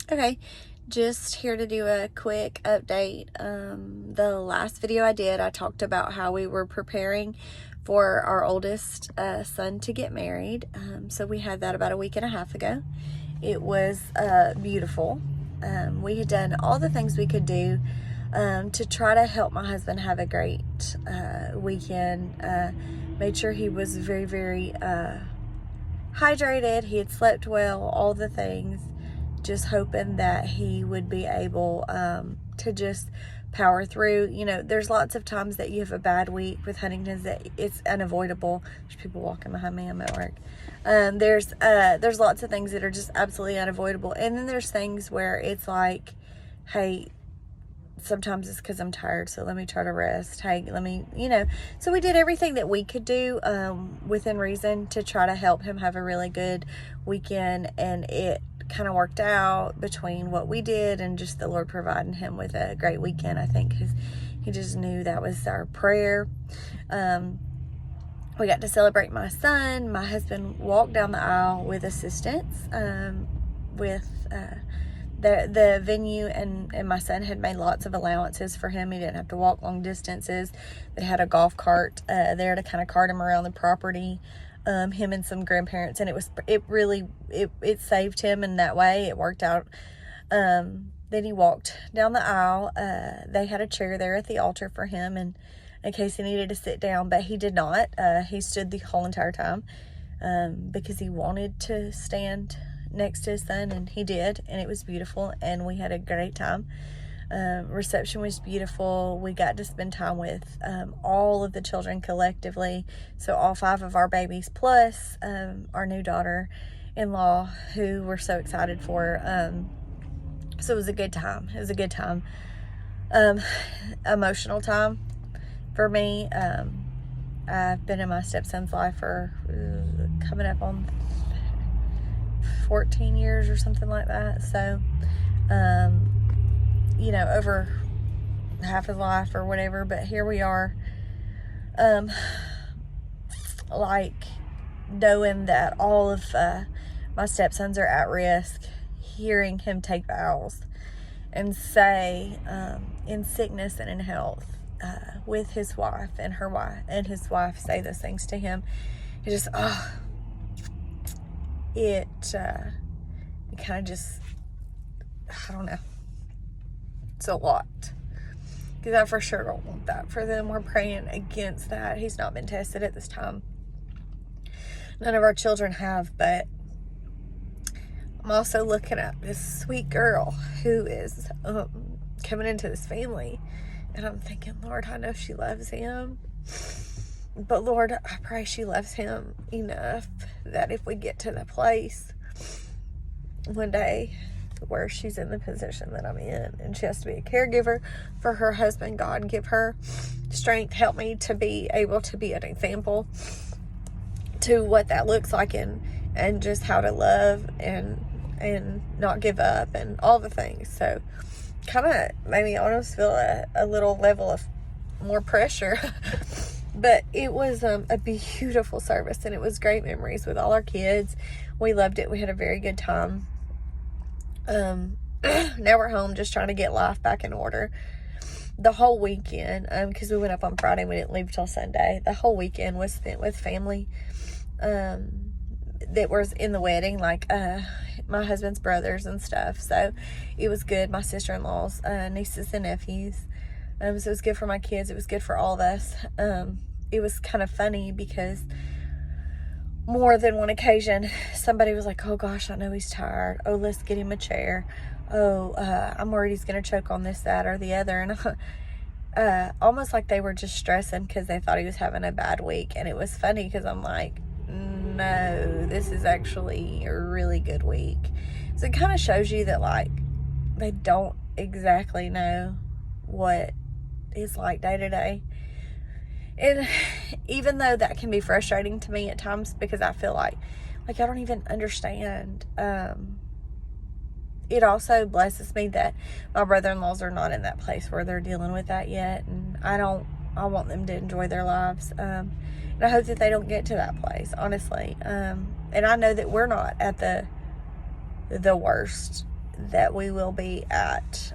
Okay, just here to do a quick update. The last video I did, I talked about how we were preparing for our oldest son to get married. So we had that about a week and a half ago. It was beautiful. We had done all the things we could do to try to help my husband have a great weekend. Made sure he was very, very hydrated. He had slept well, all the things. Just hoping that he would be able to just power through. You know, there's lots of times that you have a bad week with Huntington's that it's unavoidable. There's people walking behind me. I'm at work. There's lots of things that are just absolutely unavoidable. And then there's things where it's like, hey, sometimes it's because I'm tired, so let me try to rest. Hey, let me, So we did everything that we could do within reason to try to help him have a really good weekend, and it kind of worked out between what we did and just the Lord providing him with a great weekend, I think, because he just knew that was our prayer. We got to celebrate my son. My husband walked down the aisle with assistance with the venue, and my son had made lots of allowances for him. He didn't have to walk long distances. They had a golf cart there to kind of cart him around the property, him and some grandparents, and it saved him in that way. It worked out. Then he walked down the aisle. They had a chair there at the altar for him, and in case he needed to sit down, but he did not. He stood the whole entire time because he wanted to stand next to his son, and he did, and it was beautiful, and we had a great time. Reception was beautiful. We got to spend time with all of the children collectively, so all 5 of our babies plus our new daughter-in-law, who we're so excited for. So it was a good time. Emotional time for me. I've been in my stepson's life for coming up on 14 years or something like that. So, over half his life or whatever. But here we are, knowing that all of my stepsons are at risk, hearing him take vows and say, in sickness and in health, with his wife and her wife, and his wife say those things to him. It just, it kind of just, I don't know. It's a lot. Because I for sure don't want that for them. We're praying against that. He's not been tested at this time. None of our children have, but I'm also looking at this sweet girl who is coming into this family. And I'm thinking, Lord, I know she loves him. But Lord, I pray she loves him enough that if we get to the place one day where she's in the position that I'm in and she has to be a caregiver for her husband, God give her strength. Help me to be able to be an example to what that looks like, and just how to love and not give up and all the things. So kind of made me almost feel a little level of more pressure. But it was a beautiful service, and it was great memories with all our kids. We loved it. We had a very good time. Now we're home just trying to get life back in order. The whole weekend, because we went up on Friday, we didn't leave till Sunday. The whole weekend was spent with family that was in the wedding, like my husband's brothers and stuff. So it was good. My sister-in-law's nieces and nephews. So it was good for my kids. It was good for all of us. It was kind of funny because more than one occasion, somebody was like, oh gosh, I know he's tired. Oh, let's get him a chair. Oh, I'm worried he's going to choke on this, that, or the other. And almost like they were just stressing because they thought he was having a bad week. And it was funny because I'm like, no, this is actually a really good week. So it kind of shows you that, like, they don't exactly know what it's like day to day. And even though that can be frustrating to me at times, because I feel like I don't even understand, it also blesses me that my brother-in-laws are not in that place where they're dealing with that yet. And I want them to enjoy their lives. And I hope that they don't get to that place, honestly. And I know that we're not at the worst that we will be at.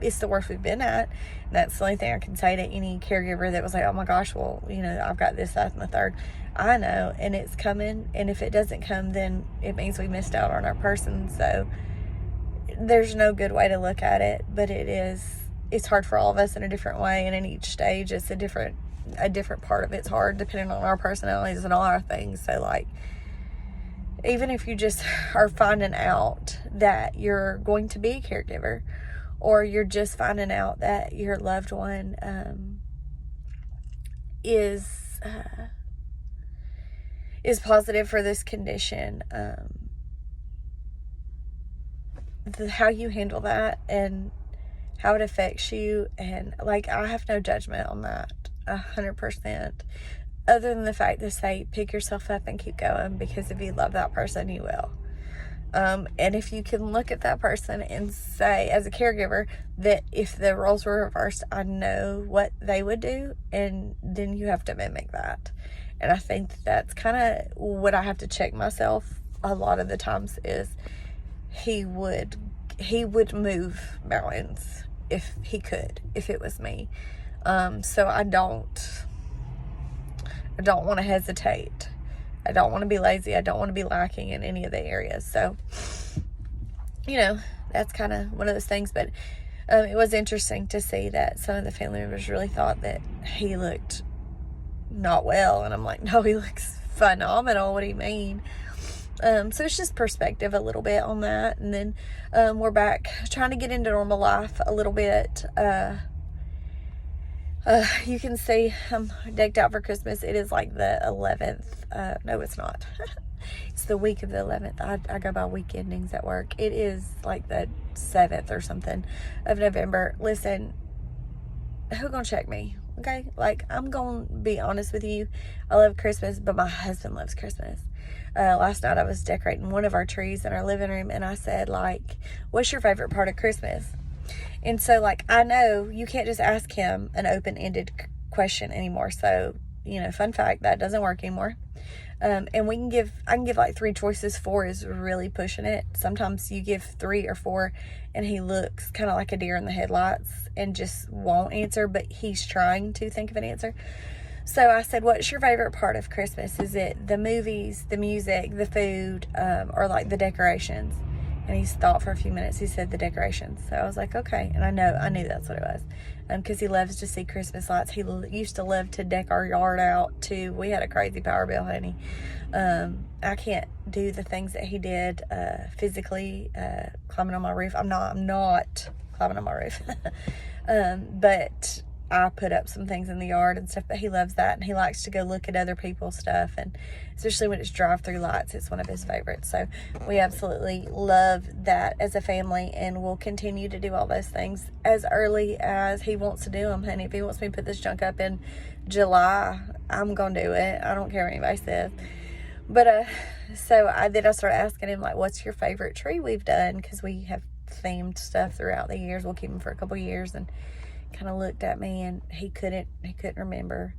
It's the worst we've been at. And that's the only thing I can say to any caregiver that was like, oh my gosh, well, you know, I've got this, that, and the third. I know, and it's coming. And if it doesn't come, then it means we missed out on our person. So there's no good way to look at it, but it's hard for all of us in a different way. And in each stage, it's a different part of it's hard depending on our personalities and all our things. So like, even if you just are finding out that you're going to be a caregiver, or you're just finding out that your loved one is positive for this condition, how you handle that and how it affects you, and like, I have no judgment on that 100%, other than the fact to say, pick yourself up and keep going, because if you love that person, you will. And if you can look at that person and say, as a caregiver, that if the roles were reversed, I know what they would do, and then you have to mimic that. And I think that's kind of what I have to check myself a lot of the times, is he would move mountains if he could, if it was me. So I don't want to hesitate. I don't want to be lazy. I don't want to be lacking in any of the areas. So, you know, that's kind of one of those things. But it was interesting to see that some of the family members really thought that he looked not well. And I'm like, no, he looks phenomenal. What do you mean? So it's just perspective a little bit on that. And then we're back trying to get into normal life a little bit. You can see I'm decked out for Christmas. It is like the 11th. No, it's not. It's the week of the 11th. I go by week endings at work. It is like the 7th or something of November. Listen, who gonna check me? Okay? Like, I'm gonna be honest with you. I love Christmas, but my husband loves Christmas. Last night I was decorating one of our trees in our living room, and I said, like, what's your favorite part of Christmas? And so, like, I know you can't just ask him an open-ended question anymore. So, you know, fun fact, that doesn't work anymore. And I can give like 3 choices. 4 is really pushing it. Sometimes you give 3 or 4 and he looks kind of like a deer in the headlights and just won't answer, but he's trying to think of an answer. So I said, what's your favorite part of Christmas? Is it the movies, the music, the food, or like the decorations? And he's thought for a few minutes. He said the decorations. So I was like, okay. And I knew that's what it was. Because he loves to see Christmas lights. He used to love to deck our yard out too. We had a crazy power bill, honey. I can't do the things that he did physically, climbing on my roof. I'm not climbing on my roof. But I put up some things in the yard and stuff, but he loves that, and he likes to go look at other people's stuff, and especially when it's drive-through lights, it's one of his favorites. So we absolutely love that as a family, and we'll continue to do all those things as early as he wants to do them. Honey, if he wants me to put this junk up in July, I'm gonna do it. I don't care what anybody says. But so I started asking him, like, what's your favorite tree we've done, because we have themed stuff throughout the years. We'll keep them for a couple years. And kind of looked at me, and he couldn't remember.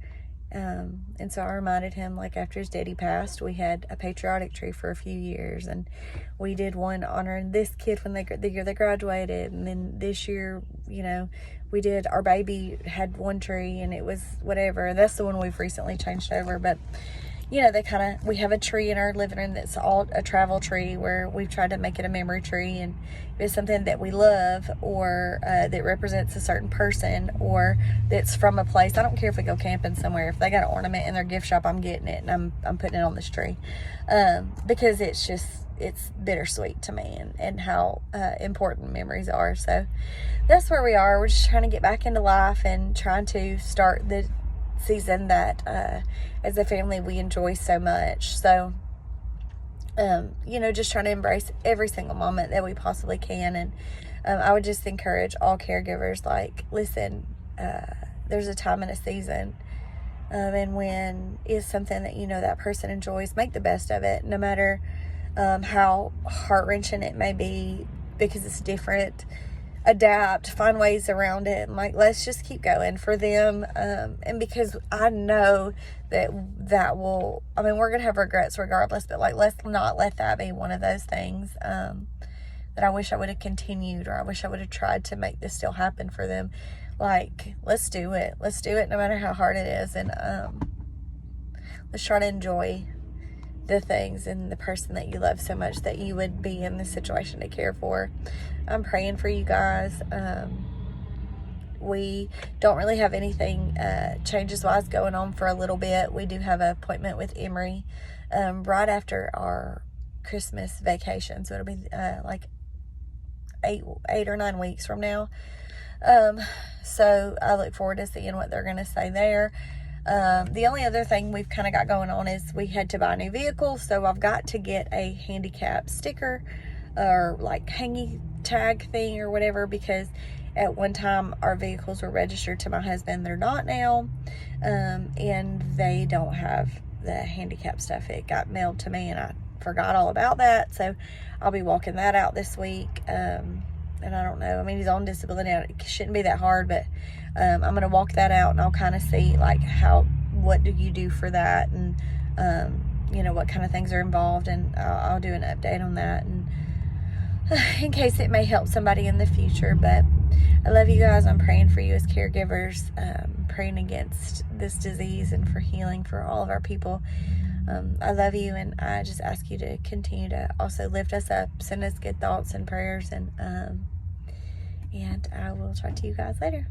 And so I reminded him, like, after his daddy passed, we had a patriotic tree for a few years, and we did one honoring this kid when the year they graduated. And then this year, you know, we did, our baby had one tree, and it was whatever. That's the one we've recently changed over. But you know, we have a tree in our living room that's all a travel tree, where we've tried to make it a memory tree. And if it's something that we love, or that represents a certain person, or that's from a place, I don't care if we go camping somewhere, if they got an ornament in their gift shop, I'm getting it, and I'm putting it on this tree. Because it's bittersweet to me, and how important memories are. So that's where we are. We're just trying to get back into life and trying to start the season that as a family we enjoy so much. So you know, just trying to embrace every single moment that we possibly can. And I would just encourage all caregivers, like, listen, there's a time and a season, and when it's something that you know that person enjoys, make the best of it, no matter how heart-wrenching it may be, because it's different. Adapt, find ways around it, and like, let's just keep going for them. And because I know that will, I mean, we're gonna have regrets regardless, but like, let's not let that be one of those things that that I wish I would have continued, or I wish I would have tried to make this still happen for them. Like, let's do it. Let's do it no matter how hard it is. And let's try to enjoy the things and the person that you love so much that you would be in this situation to care for. I'm praying for you guys. We don't really have anything changes-wise going on for a little bit. We do have an appointment with Emory right after our Christmas vacation. So it'll be like 8 or 9 weeks from now. So I look forward to seeing what they're going to say there. The only other thing we've kind of got going on is we had to buy a new vehicle. So I've got to get a handicap sticker or like hangy tag thing or whatever, because at one time our vehicles were registered to my husband. They're not now. And they don't have the handicap stuff. It got mailed to me and I forgot all about that. So I'll be walking that out this week. And I don't know. I mean, he's on disability. It shouldn't be that hard, but I'm going to walk that out and I'll kind of see like what do you do for that, and you know, what kind of things are involved, and I'll do an update on that, and in case it may help somebody in the future. But I love you guys. I'm praying for you as caregivers, praying against this disease and for healing for all of our people. I love you, and I just ask you to continue to also lift us up, send us good thoughts and prayers, and I will talk to you guys later.